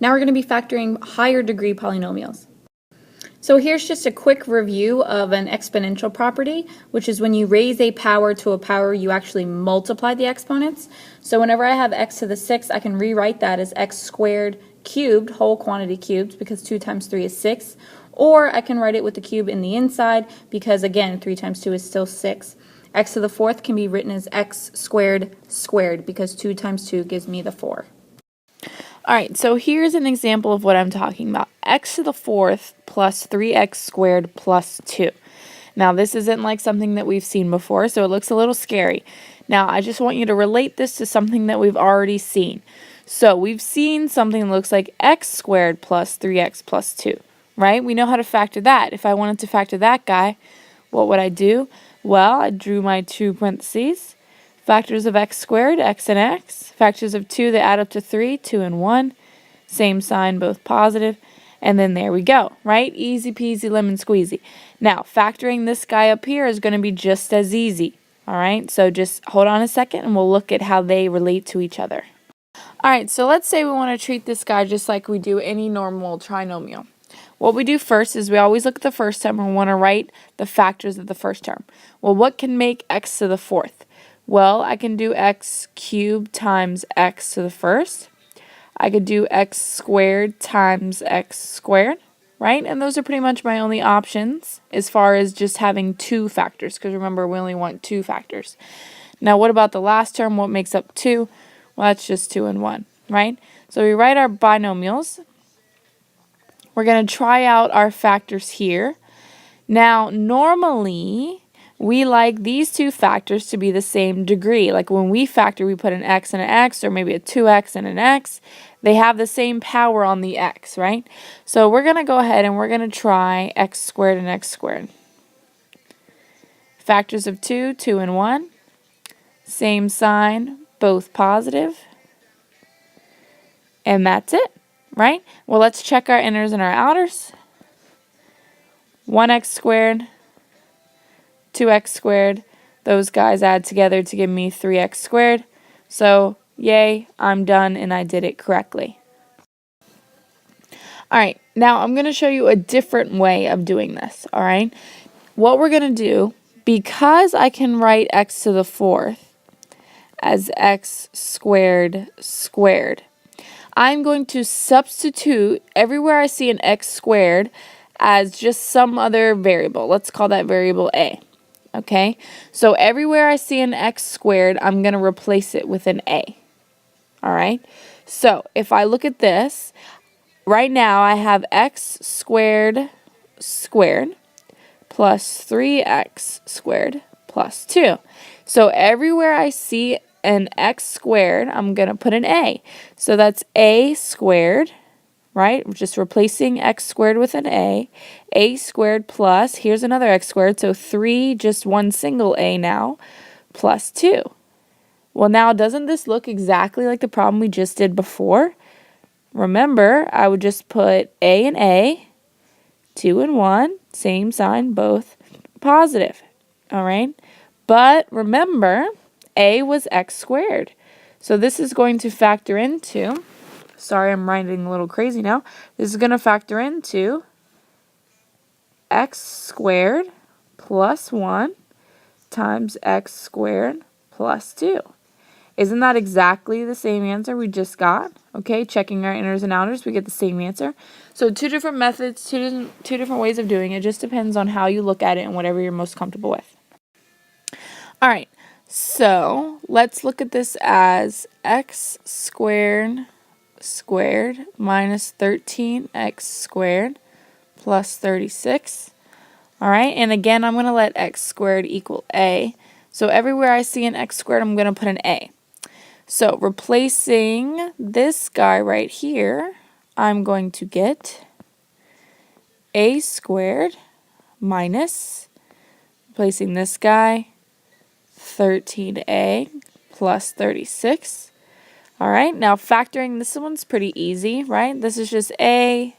Now we're going to be factoring higher degree polynomials. So here's just a quick review of an exponential property, which is when you raise a power to a power, you actually multiply the exponents. So whenever I have x to the 6, I can rewrite that as x squared cubed, whole quantity cubed, because 2 times 3 is 6. Or I can write it with the cube in the inside, because again, 3 times 2 is still 6. X to the 4th can be written as x squared squared, because 2 times 2 gives me the 4. Alright, so here's an example of what I'm talking about. X to the 4th plus 3x squared plus 2. Now this isn't like something that we've seen before, so it looks a little scary. Now I just want you to relate this to something that we've already seen. So we've seen something that looks like x squared plus 3x plus 2, right? We know how to factor that. If I wanted to factor that guy, what would I do? Well, I drew my two parentheses. Factors of x squared, x and x. Factors of 2 that add up to 3, 2 and 1. Same sign, both positive. And then there we go, right? Easy peasy lemon squeezy. Now, factoring this guy up here is going to be just as easy. All right, so just hold on a second and we'll look at how they relate to each other. All right, so let's say we want to treat this guy just like we do any normal trinomial. What we do first is we always look at the first term and we want to write the factors of the first term. Well, what can make x to the 4th? Well, I can do x cubed times x to the 1st. I could do x squared times x squared, right? And those are pretty much my only options as far as just having two factors, because remember, we only want two factors. Now, what about the last term? What makes up 2? Well, that's just 2 and 1, right? So we write our binomials. We're going to try out our factors here. Now, normally, we like these two factors to be the same degree. Like when we factor, we put an x and an x, or maybe a 2x and an x. They have the same power on the x, right? So we're going to go ahead and we're going to try x squared and x squared. Factors of 2, 2 and 1. Same sign, both positive. And that's it, right? Well, let's check our inners and our outers. 1x squared. 2x squared, those guys add together to give me 3x squared. So, yay, I'm done and I did it correctly. Alright, now I'm going to show you a different way of doing this, alright? What we're going to do, because I can write x to the 4th as x squared squared, I'm going to substitute everywhere I see an x squared as just some other variable. Let's call that variable a. Okay, so everywhere I see an x squared, I'm going to replace it with an a. All right, so if I look at this, right now I have x squared squared plus 3x squared plus 2. So everywhere I see an x squared, I'm going to put an a. So that's a squared. Right? We're just replacing x squared with an a squared plus, here's another x squared, so 3, just one single a now, plus 2. Well, now, doesn't this look exactly like the problem we just did before? Remember, I would just put a and a, 2 and 1, same sign, both positive. All right? But remember, a was x squared. So this is going to factor into... Sorry, I'm writing a little crazy now. This is going to factor into x squared plus 1 times x squared plus 2. Isn't that exactly the same answer we just got? Okay, checking our inners and outers, we get the same answer. So two different methods, two different ways of doing it. It just depends on how you look at it and whatever you're most comfortable with. All right, so let's look at this as x squared squared minus 13x squared plus 36. All right, and again, I'm going to let x squared equal a. So everywhere I see an x squared, I'm going to put an a. So replacing this guy right here, I'm going to get a squared minus, replacing this guy, 13a plus 36. All right, now factoring, this one's pretty easy, right? This is just a,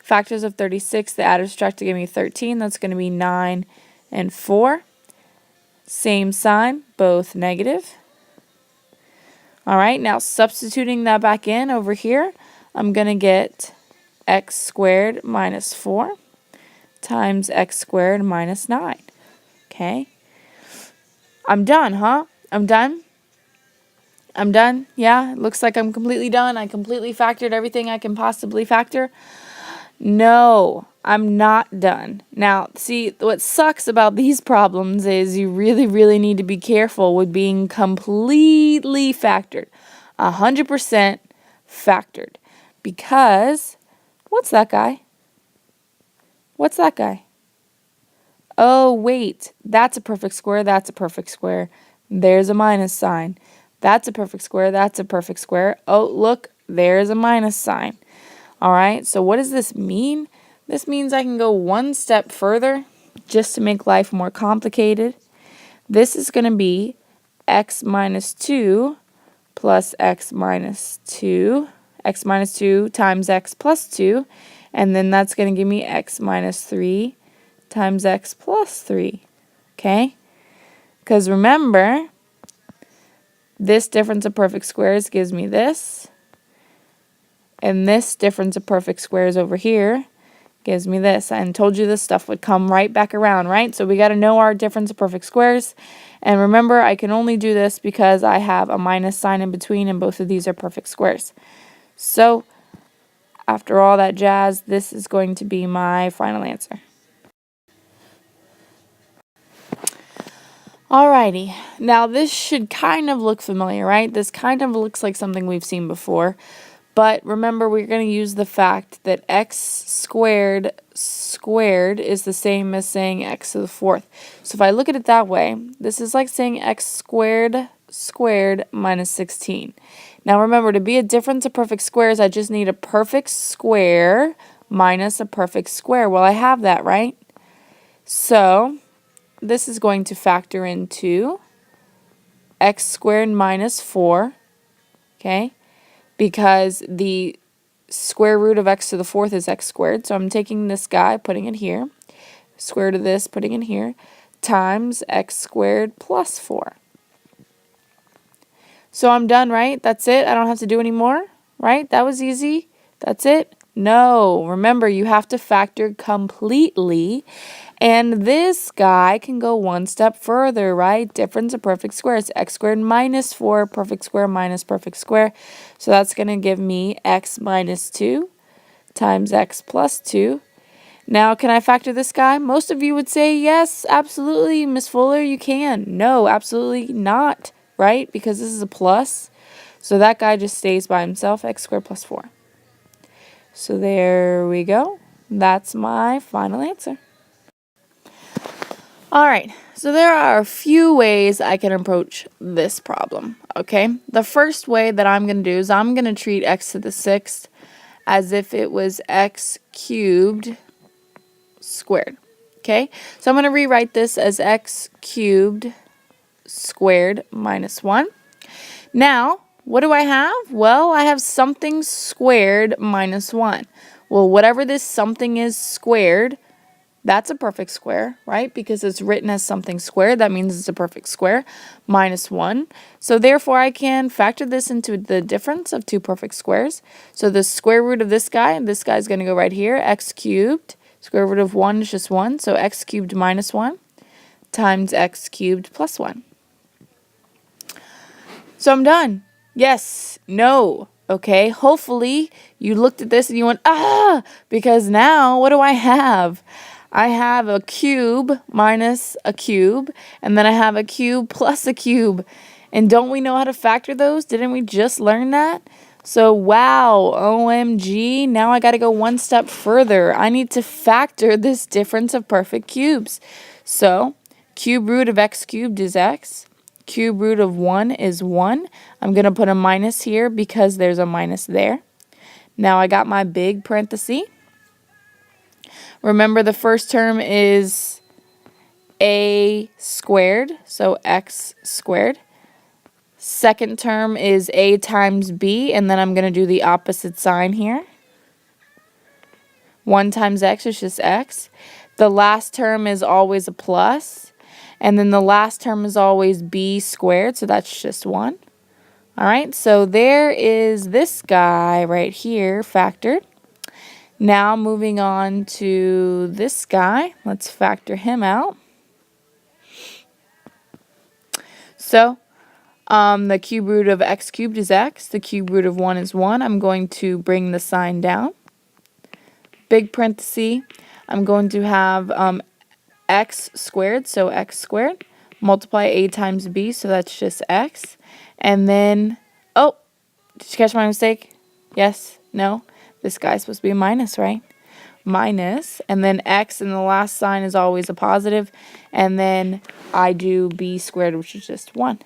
factors of 36, the add or subtract to give me 13. That's going to be 9 and 4. Same sign, both negative. All right, now substituting that back in over here, I'm going to get x squared minus 4 times x squared minus 9. Okay? I'm done, huh? I'm done? I'm done? Yeah? It looks like I'm completely done. I completely factored everything I can possibly factor. No, I'm not done. Now, see, what sucks about these problems is you really, really need to be careful with being completely factored. 100% factored. Because, what's that guy? What's that guy? Oh, wait, that's a perfect square, that's a perfect square. There's a minus sign. That's a perfect square, that's a perfect square. Oh, look, there's a minus sign. All right, so what does this mean? This means I can go one step further just to make life more complicated. This is going to be x minus 2 plus x minus 2, x minus 2 times x plus 2, and then that's going to give me x minus 3 times x plus 3, okay? Because remember, this difference of perfect squares gives me this, and this difference of perfect squares over here gives me this. I told you this stuff would come right back around, right? So we got to know our difference of perfect squares. And remember, I can only do this because I have a minus sign in between, and both of these are perfect squares. So after all that jazz, this is going to be my final answer. Alrighty, now this should kind of look familiar, right? This kind of looks like something we've seen before. But remember, we're going to use the fact that x squared is the same as saying x to the fourth. So if I look at it that way, this is like saying x squared minus 16. Now remember, to be a difference of perfect squares, I just need a perfect square minus a perfect square. Well, I have that, right? So this is going to factor into x squared minus 4, okay? Because the square root of x to the fourth is x squared. So I'm taking this guy, putting it here, square root of this, putting it here, times x squared plus 4. So I'm done, right? That's it. I don't have to do any more, right? That was easy. That's it. No, remember, you have to factor completely, and this guy can go one step further, right? Difference of perfect squares, x squared minus 4, perfect square minus perfect square. So that's going to give me x minus 2 times x plus 2. Now, can I factor this guy? Most of you would say, yes, absolutely, Miss Fuller, you can. No, absolutely not, right? Because this is a plus. So that guy just stays by himself, x squared plus 4. So there we go. That's my final answer. All right, so there are a few ways I can approach this problem, okay? The first way that I'm going to do is I'm going to treat x to the sixth as if it was x cubed squared, okay? So I'm going to rewrite this as x cubed squared minus 1. Now, what do I have? Well, I have something squared minus 1. Well, whatever this something is squared, that's a perfect square, right? Because it's written as something squared. That means it's a perfect square, minus 1. So therefore, I can factor this into the difference of two perfect squares. So the square root of this guy is going to go right here, x cubed. Square root of 1 is just 1, so x cubed minus 1 times x cubed plus 1. So I'm done. Yes, no, okay? Hopefully you looked at this and you went, ah, because now what do I have? I have a cube minus a cube, and then I have a cube plus a cube. And don't we know how to factor those? Didn't we just learn that? So, wow, OMG, now I got to go one step further. I need to factor this difference of perfect cubes. So, cube root of x cubed is x. Cube root of 1 is 1. I'm going to put a minus here because there's a minus there. Now I got my big parenthesis. Remember, the first term is a squared, so x squared. Second term is a times b, and then I'm going to do the opposite sign here. 1 times x is just x. The last term is always a plus. And then the last term is always b squared, so that's just 1. All right, so there is this guy right here factored. Now moving on to this guy, let's factor him out. So the cube root of x cubed is x, the cube root of 1 is 1. I'm going to bring the sign down. Big parenthesis, I'm going to have x squared, so x squared, multiply a times b, so that's just x. And then, oh, did you catch my mistake? Yes? No? This guy's supposed to be a minus, right? Minus, and then x in the last sign is always a positive, and then I do b squared, which is just 1.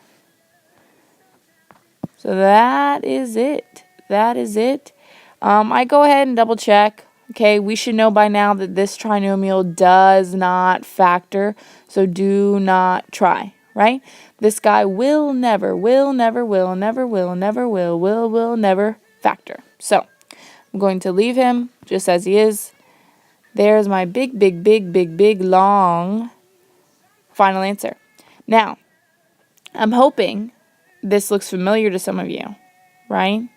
So that is it. That is it. I go ahead and double check. Okay, we should know by now that this trinomial does not factor, so do not try, right? This guy will never factor. So I'm going to leave him just as he is. There's my big, long final answer. Now, I'm hoping this looks familiar to some of you, right?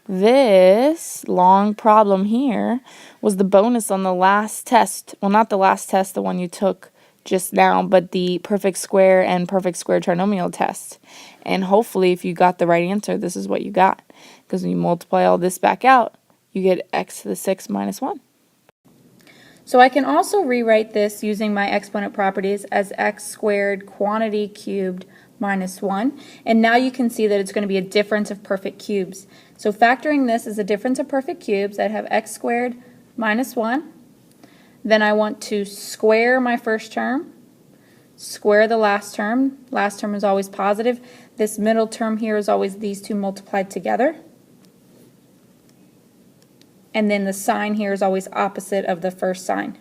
This long problem here was the bonus on the last test. Well, not the last test, the one you took just now, but the perfect square and perfect square trinomial test. And hopefully, if you got the right answer, this is what you got. Because when you multiply all this back out, you get x to the 6 minus 1. So I can also rewrite this using my exponent properties as x squared quantity cubed minus 1. And now you can see that it's going to be a difference of perfect cubes. So factoring this as a difference of perfect cubes, I'd have x squared minus 1. Then I want to square my first term, square the last term. Last term is always positive. This middle term here is always these two multiplied together. And then the sign here is always opposite of the first sign.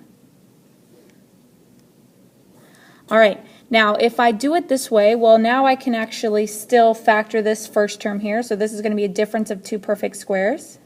All right, now if I do it this way, well, now I can actually still factor this first term here. So this is going to be a difference of two perfect squares.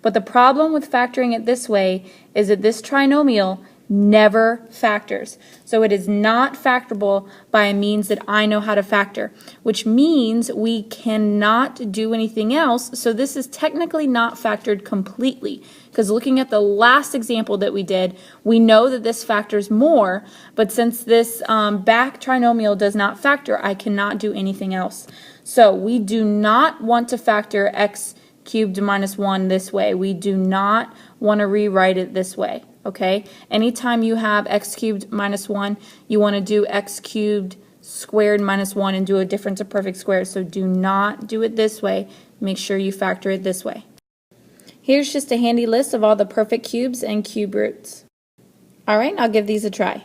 But the problem with factoring it this way is that this trinomial never factors. So it is not factorable by a means that I know how to factor, which means we cannot do anything else. So this is technically not factored completely, because looking at the last example that we did, we know that this factors more, but since this back trinomial does not factor, I cannot do anything else. So we do not want to factor x cubed minus 1 this way. We do not want to rewrite it this way. Okay, anytime you have x cubed minus 1, you want to do x cubed squared minus 1 and do a difference of perfect squares. So do not do it this way. Make sure you factor it this way. Here's just a handy list of all the perfect cubes and cube roots. All right, I'll give these a try.